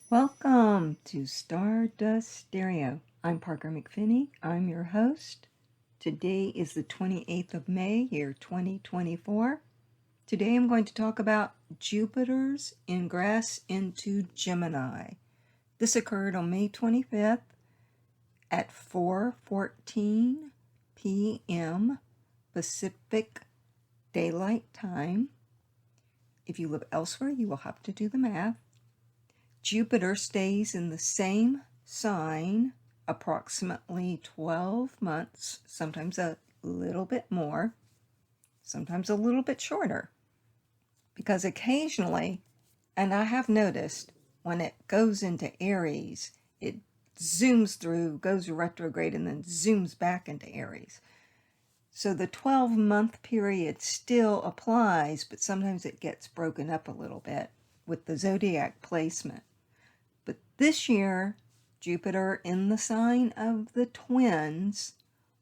Welcome to Stardust Stereo. I'm Parker McPhinney. I'm your host. Today is the 28th of May, year 2024. Today I'm going to talk about Jupiter's ingress into Gemini. This occurred on May 25th at 4:14 p.m. Pacific Daylight Time. If you live elsewhere, you will have to do the math. Jupiter stays in the same sign approximately 12 months, sometimes a little bit more, sometimes a little bit shorter. Because occasionally, and I have noticed, when it goes into Aries, it zooms through, goes retrograde, and then zooms back into Aries. So the 12-month period still applies, but sometimes it gets broken up a little bit with the zodiac placement. But this year, Jupiter in the sign of the Twins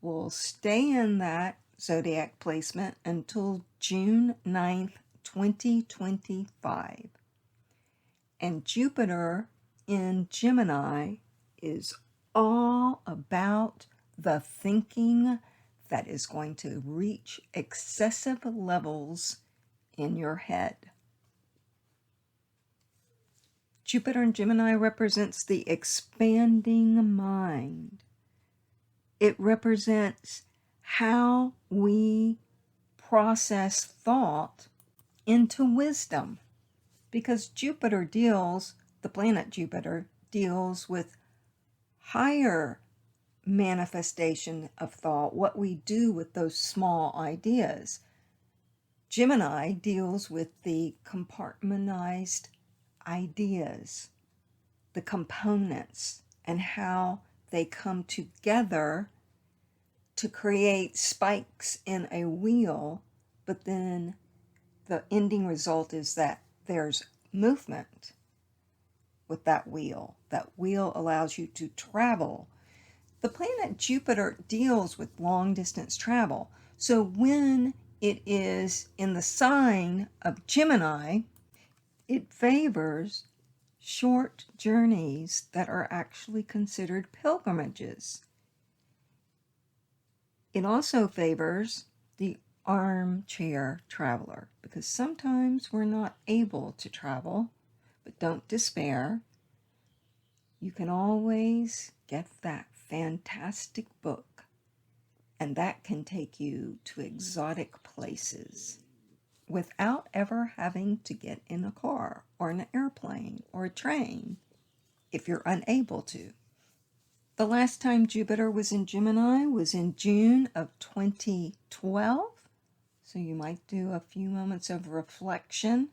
will stay in that zodiac placement until June 9th, 2025. And Jupiter in Gemini is all about the thinking that is going to reach excessive levels in your head. Jupiter in Gemini represents the expanding mind. It represents how we process thought into wisdom. Because Jupiter the planet Jupiter deals with higher manifestation of thought, what we do with those small ideas. Gemini deals with the compartmentalized ideas, the components, and how they come together to create spikes in a wheel, but then the ending result is that there's movement with that wheel. That wheel allows you to travel. The planet Jupiter deals with long distance travel. So when it is in the sign of Gemini, it favors short journeys that are actually considered pilgrimages. It also favors the armchair traveler, because sometimes we're not able to travel, but don't despair. You can always get that fantastic book, and that can take you to exotic places without ever having to get in a car or an airplane or a train if you're unable to. The last time Jupiter was in Gemini was in June of 2012, so you might do a few moments of reflection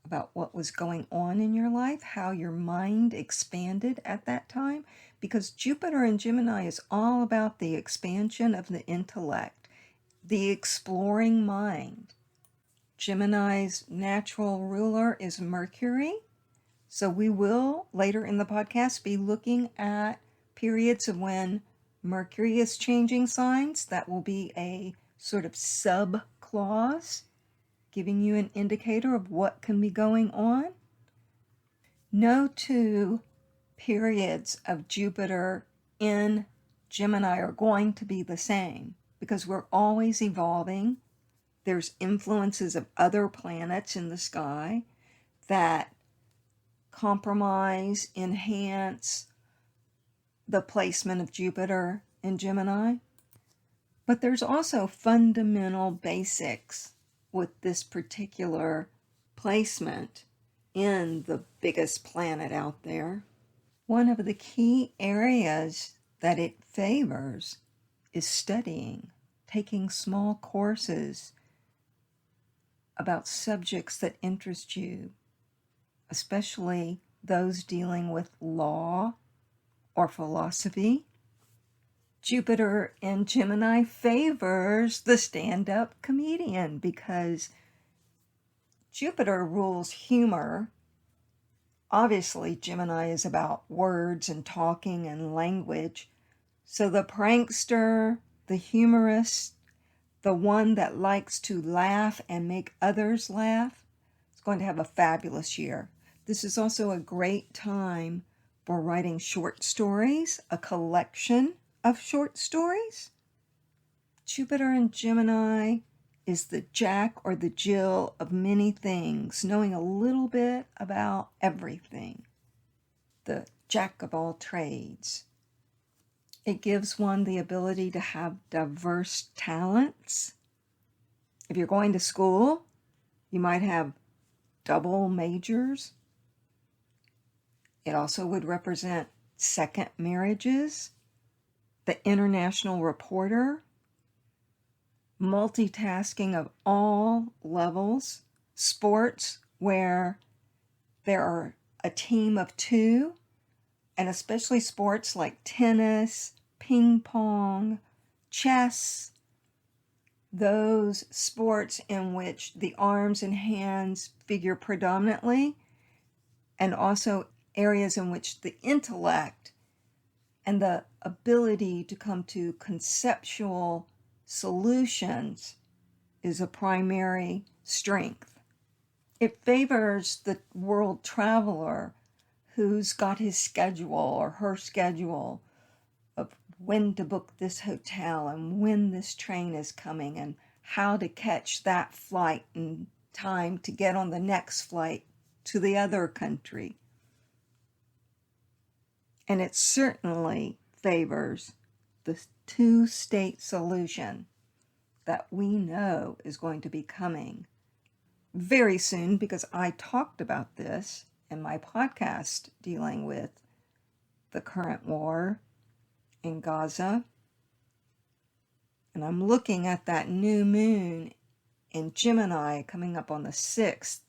about what was going on in your life, how your mind expanded at that time, because Jupiter in Gemini is all about the expansion of the intellect, the exploring mind. Gemini's natural ruler is Mercury, so we will later in the podcast be looking at periods of when Mercury is changing signs. That will be a sort of sub-clause giving you an indicator of what can be going on. No two periods of Jupiter in Gemini are going to be the same because we're always evolving. There's influences of other planets in the sky that compromise, enhance the placement of Jupiter in Gemini. But there's also fundamental basics with this particular placement in the biggest planet out there. One of the key areas that it favors is studying, taking small courses about subjects that interest you, especially those dealing with law or philosophy. Jupiter in Gemini favors the stand-up comedian because Jupiter rules humor. Obviously, Gemini is about words and talking and language. So the prankster, the humorist, the one that likes to laugh and make others laugh, is going to have a fabulous year. This is also a great time for writing short stories, a collection of short stories. Jupiter in Gemini is the Jack or the Jill of many things, knowing a little bit about everything. The Jack of all trades. It gives one the ability to have diverse talents. If you're going to school, you might have double majors. It also would represent second marriages, the international reporter, multitasking of all levels, sports where there are a team of two, and especially sports like tennis, ping pong, chess, those sports in which the arms and hands figure predominantly, and also areas in which the intellect and the ability to come to conceptual solutions is a primary strength. It favors the world traveler who's got his schedule or her schedule of when to book this hotel and when this train is coming and how to catch that flight in time to get on the next flight to the other country. And it certainly favors the two-state solution that we know is going to be coming very soon, because I talked about this in my podcast dealing with the current war in Gaza. And I'm looking at that new moon in Gemini coming up on the 6th,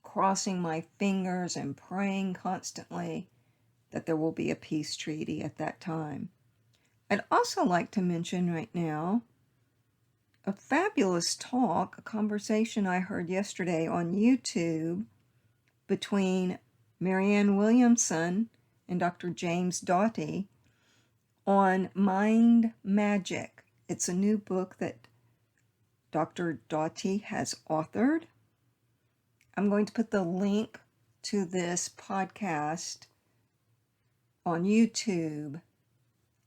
crossing my fingers and praying constantly that there will be a peace treaty at that time. I'd also like to mention right now a fabulous talk, a conversation I heard yesterday on YouTube between Marianne Williamson and Dr. Jame Doty on mind magic. It's a new book that Dr. Doty has authored. I'm going to put the link to this podcast on YouTube,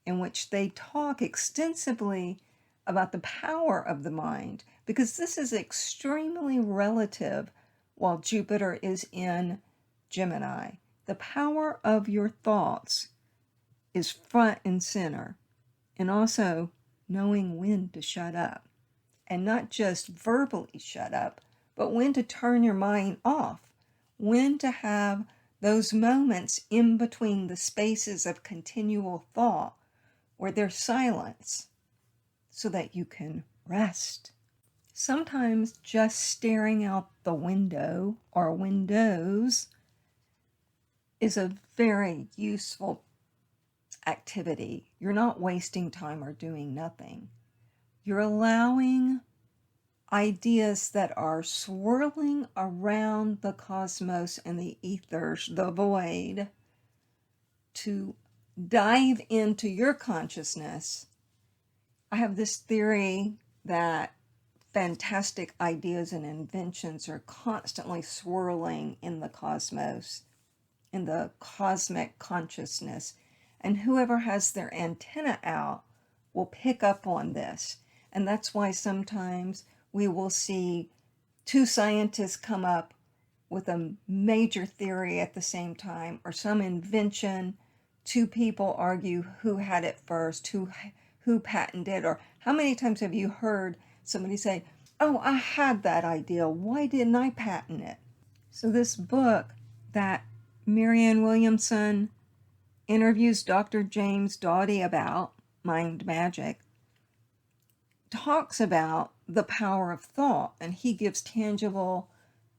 in which they talk extensively about the power of the mind, because this is extremely relative while Jupiter is in Gemini. The power of your thoughts is front and center, and also knowing when to shut up, and not just verbally shut up, but when to turn your mind off, when to have those moments in between the spaces of continual thought where there's silence so that you can rest. Sometimes just staring out the window or windows is a very useful activity. You're not wasting time or doing nothing. You're allowing ideas that are swirling around the cosmos and the ethers, the void, to dive into your consciousness. I have this theory that fantastic ideas and inventions are constantly swirling in the cosmos, in the cosmic consciousness, and whoever has their antenna out will pick up on this. And that's why sometimes we will see two scientists come up with a major theory at the same time, or some invention. Two people argue who had it first, who patented it, or how many times have you heard somebody say, "Oh, I had that idea. Why didn't I patent it?" So this book that Marianne Williamson interviews Dr. Jame Doty about, Mind Magic, talks about the power of thought, and he gives tangible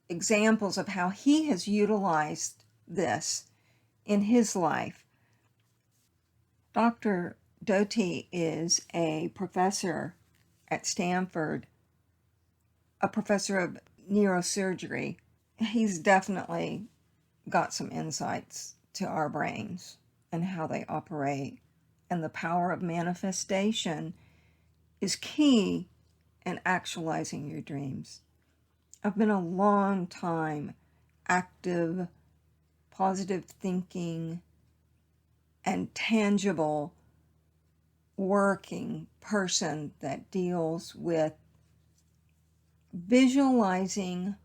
examples of how he has utilized this in his life. Dr. Doty is a professor at Stanford, a professor of neurosurgery. He's definitely got some insights to our brains and how they operate, and the power of manifestation is key in actualizing your dreams. I've been a long time active positive thinking, and tangible working person that deals with visualizing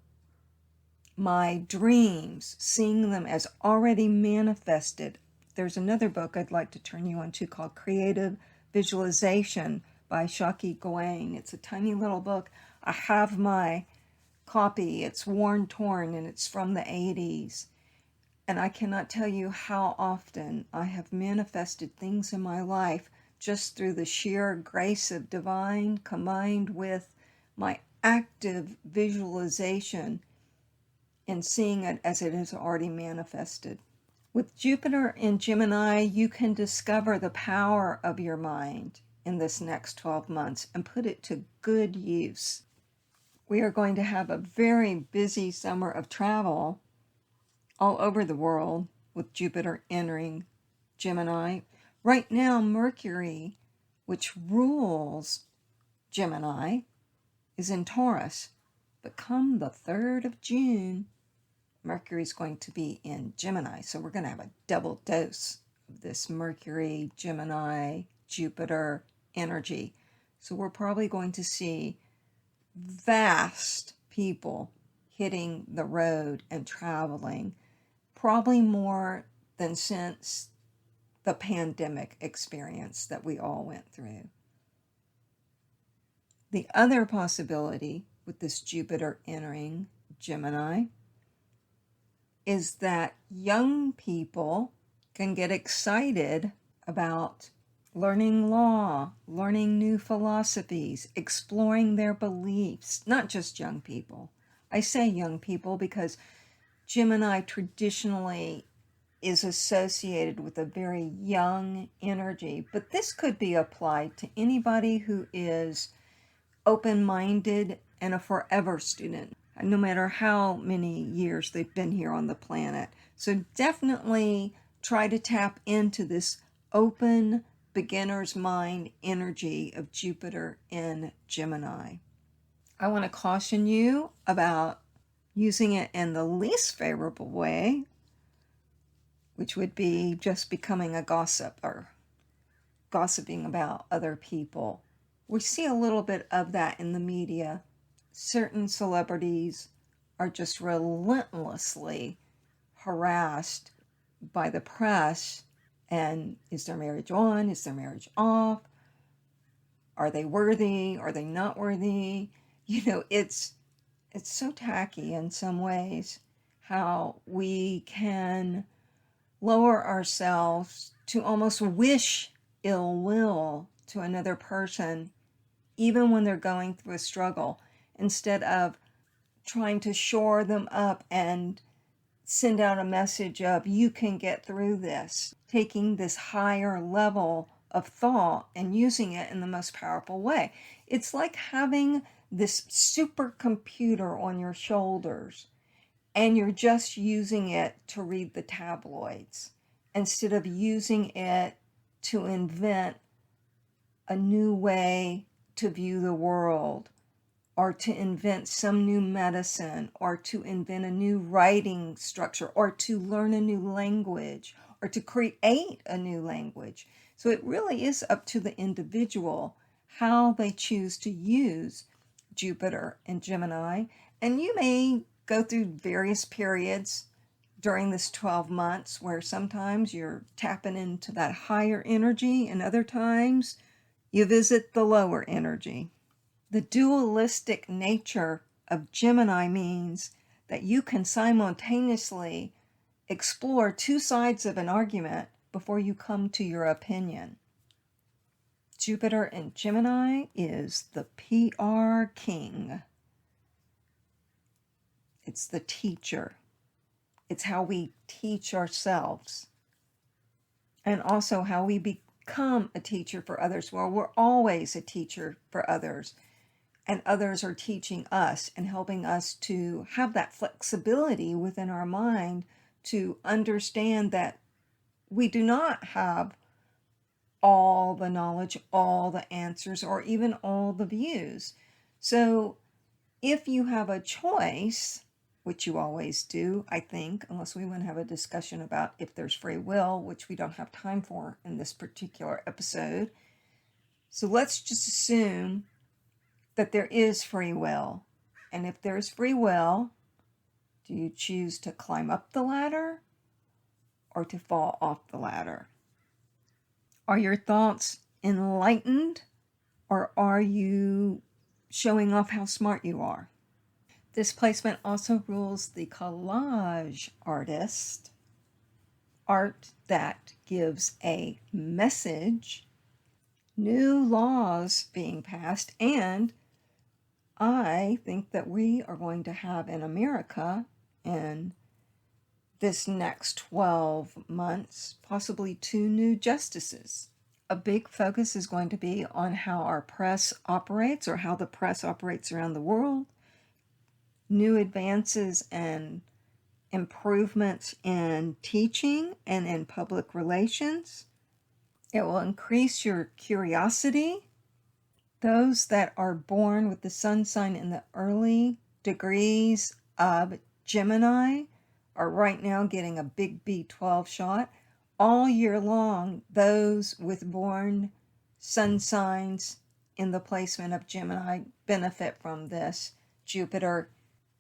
my dreams, seeing them as already manifested. There's another book I'd like to turn you on to called Creative Visualization by Shaki Gawain. It's a tiny little book. I have my copy. It's worn, torn, and it's from the 80s. And I cannot tell you how often I have manifested things in my life just through the sheer grace of divine combined with my active visualization and seeing it as it has already manifested. With Jupiter in Gemini, you can discover the power of your mind in this next 12 months and put it to good use. We are going to have a very busy summer of travel all over the world with Jupiter entering Gemini. Right now, Mercury, which rules Gemini, is in Taurus. But come the 3rd of June, Mercury is going to be in Gemini. So we're going to have a double dose of this Mercury, Gemini, Jupiter energy. So we're probably going to see vast people hitting the road and traveling, probably more than since the pandemic experience that we all went through. The other possibility with this Jupiter entering Gemini is that young people can get excited about learning law, learning new philosophies, exploring their beliefs. Not just young people. I say young people because Gemini traditionally is associated with a very young energy, but this could be applied to anybody who is open-minded and a forever student, no matter how many years they've been here on the planet. So definitely try to tap into this open beginner's mind energy of Jupiter in Gemini. I want to caution you about using it in the least favorable way, which would be just becoming a gossiper, gossiping about other people. We see a little bit of that in the media. Certain celebrities are just relentlessly harassed by the press. And is their marriage on? Is their marriage off? Are they worthy? Are they not worthy? You know, it's so tacky in some ways how we can lower ourselves to almost wish ill will to another person, even when they're going through a struggle, instead of trying to shore them up and send out a message of, you can get through this, taking this higher level of thought and using it in the most powerful way. It's like having this supercomputer on your shoulders and you're just using it to read the tabloids instead of using it to invent a new way to view the world, or to invent some new medicine, or to invent a new writing structure, or to learn a new language, or to create a new language. So it really is up to the individual how they choose to use Jupiter and Gemini. And you may go through various periods during this 12 months where sometimes you're tapping into that higher energy and other times you visit the lower energy. The dualistic nature of Gemini means that you can simultaneously explore two sides of an argument before you come to your opinion. Jupiter in Gemini is the PR king. It's the teacher. It's how we teach ourselves. And also how we become a teacher for others. Well, we're always a teacher for others. And others are teaching us and helping us to have that flexibility within our mind to understand that we do not have all the knowledge, all the answers, or even all the views. So if you have a choice which you always do, I think, unless we want to have a discussion about if there's free will, which we don't have time for in this particular episode. So let's just assume that there is free will. And if there's free will, do you choose to climb up the ladder or to fall off the ladder? Are your thoughts enlightened, or are you showing off how smart you are? This placement also rules the collage artist, art that gives a message, new laws being passed, and I think that we are going to have in America in this next 12 months, possibly 2 new justices. A big focus is going to be on how our press operates, or how the press operates around the world. New advances and improvements in teaching and in public relations. It will increase your curiosity. Those that are born with the sun sign in the early degrees of Gemini are right now getting a big B12 shot. All year long, those with born sun signs in the placement of Gemini benefit from this. Jupiter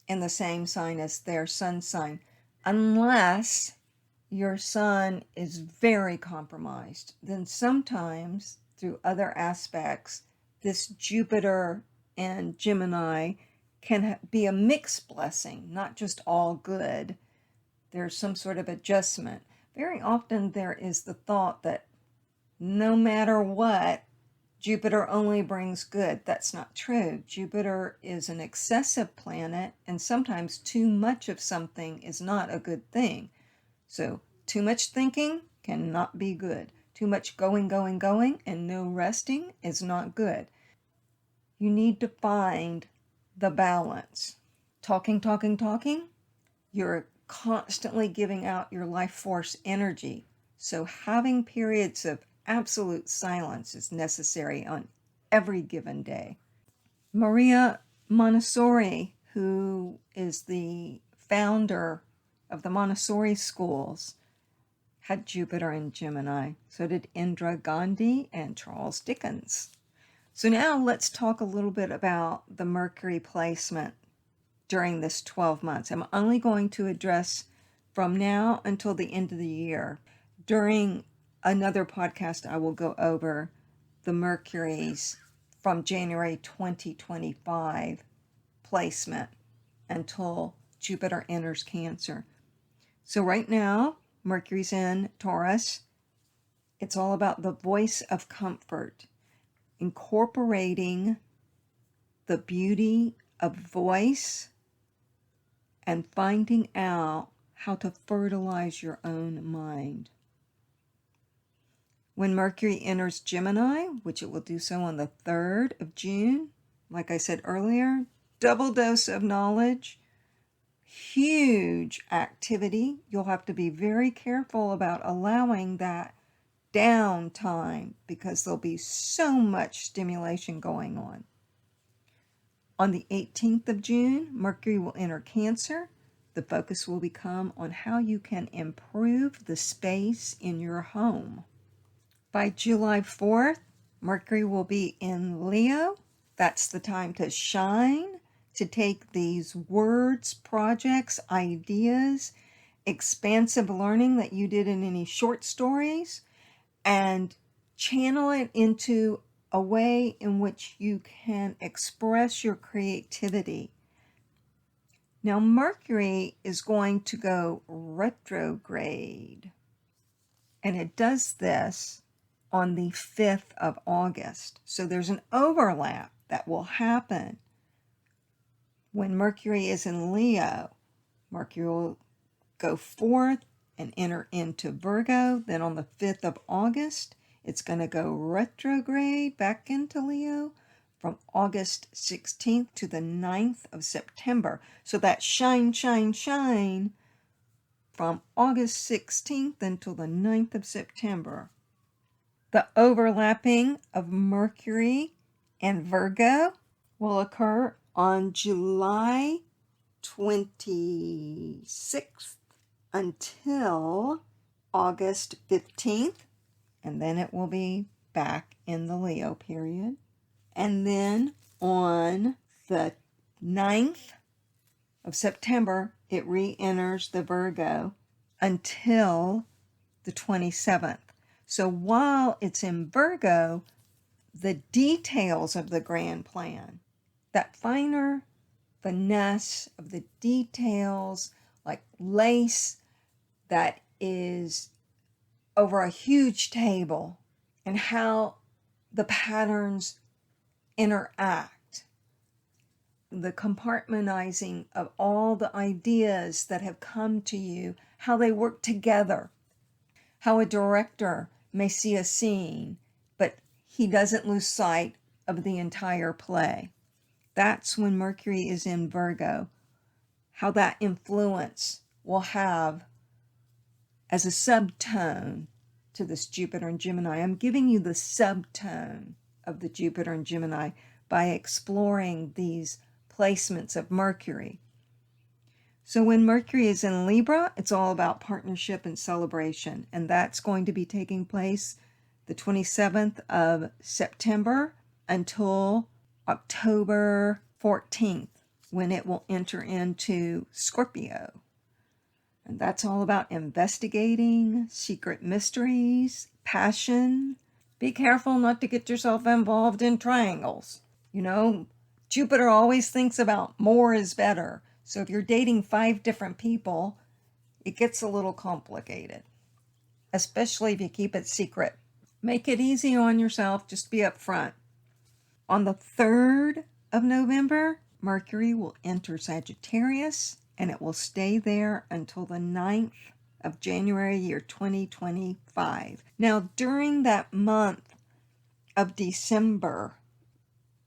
in the same sign as their sun sign, unless your sun is very compromised. Then sometimes, through other aspects, this Jupiter and Gemini can be a mixed blessing, not just all good. There's some sort of adjustment. Very often there is the thought that no matter what, Jupiter only brings good. That's not true. Jupiter is an excessive planet, and sometimes too much of something is not a good thing. So too much thinking cannot be good. Too much going, and no resting is not good. You need to find the balance. Talking, you're constantly giving out your life force energy. So having periods of absolute silence is necessary on every given day. Maria Montessori, who is the founder of the Montessori schools, had Jupiter in Gemini. So did Indira Gandhi and Charles Dickens. So now let's talk a little bit about the Mercury placement during this 12 months. I'm only going to address from now until the end of the year. During another podcast, I will go over the Mercury's from January 2025 placement until Jupiter enters Cancer. So right now, Mercury's in Taurus. It's all about the voice of comfort, incorporating the beauty of voice and finding out how to fertilize your own mind. When Mercury enters Gemini, which it will do so on the 3rd of June, like I said earlier, double dose of knowledge, huge activity. You'll have to be very careful about allowing that downtime because there'll be so much stimulation going on. On the 18th of June, Mercury will enter Cancer. The focus will become on how you can improve the space in your home. By July 4th, Mercury will be in Leo. That's the time to shine, to take these words, projects, ideas, expansive learning that you did in any short stories, and channel it into a way in which you can express your creativity. Now, Mercury is going to go retrograde, and it does this on the 5th of August. So there's an overlap that will happen when Mercury is in Leo. Mercury will go forth and enter into Virgo. Then on the 5th of August, it's going to go retrograde back into Leo from August 16th to the 9th of September. So that shine from August 16th until the 9th of September. The overlapping of Mercury and Virgo will occur on July 26th until August 15th, and then it will be back in the Leo period. And then on the 9th of September, it re-enters the Virgo until the 27th. So while it's in Virgo, the details of the grand plan, that finer finesse of the details, like lace that is over a huge table, and how the patterns interact, the compartmentalizing of all the ideas that have come to you, how they work together, how a director may see a scene, but he doesn't lose sight of the entire play. That's when Mercury is in Virgo, how that influence will have as a subtone to this Jupiter and Gemini. I'm giving you the subtone of the Jupiter and Gemini by exploring these placements of Mercury. So when Mercury is in Libra, it's all about partnership and celebration, and that's going to be taking place the 27th of September until October 14th, when it will enter into Scorpio. And that's all about investigating, secret mysteries, passion. Be careful not to get yourself involved in triangles. You know, Jupiter always thinks about more is better. So if you're dating 5 different people, it gets a little complicated, especially if you keep it secret. Make it easy on yourself, just be upfront. On the 3rd of November, Mercury will enter Sagittarius, and it will stay there until the 9th of January, year 2025. Now, during that month of December,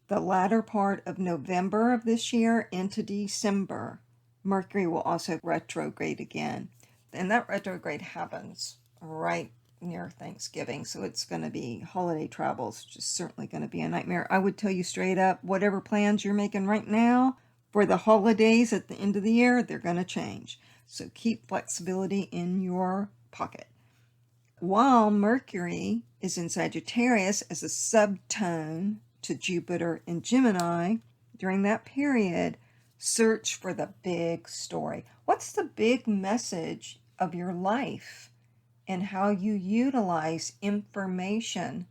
the latter part of November of this year into December, Mercury will also retrograde again. And that retrograde happens right near Thanksgiving, so it's going to be holiday travels, just certainly going to be a nightmare. I would tell you straight up, whatever plans you're making right now for the holidays at the end of the year, they're going to change. So keep flexibility in your pocket. While Mercury is in Sagittarius as a subtone to Jupiter in Gemini, during that period, search for the big story. What's the big message of your life, and how you utilize information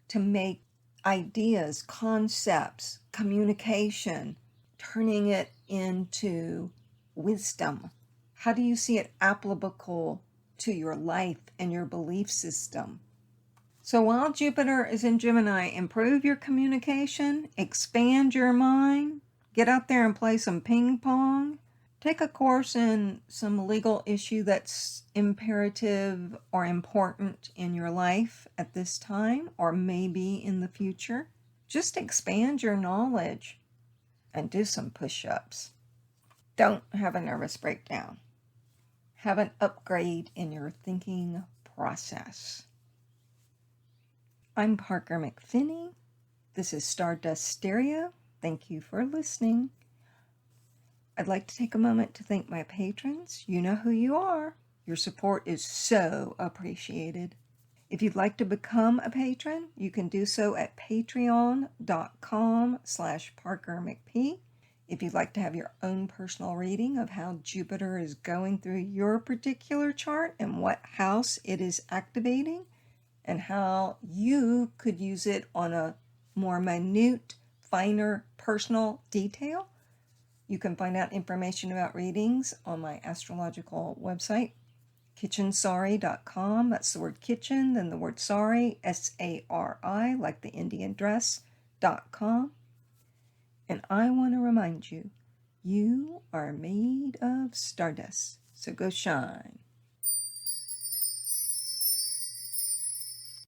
to make ideas, concepts, communication, turning it into wisdom? How do you see it applicable to your life and your belief system? So while Jupiter is in Gemini, improve your communication, expand your mind, get out there and play some ping pong, take a course in some legal issue that's imperative or important in your life at this time, or maybe in the future. Just expand your knowledge and do some push-ups. Don't have a nervous breakdown. Have an upgrade in your thinking process. I'm Parker McPhinney. This is Stardust Stereo. Thank you for listening. I'd like to take a moment to thank my patrons. You know who you are. Your support is so appreciated. If you'd like to become a patron, you can do so at patreon.com/ParkerMcP. If you'd like to have your own personal reading of how Jupiter is going through your particular chart and what house it is activating, and how you could use it on a more minute, finer, personal detail, you can find out information about readings on my astrological website, kitchensari.com. That's the word kitchen, then the word sari, S-A-R-I, like the Indian dress.com. And I want to remind you, you are made of stardust, so go shine.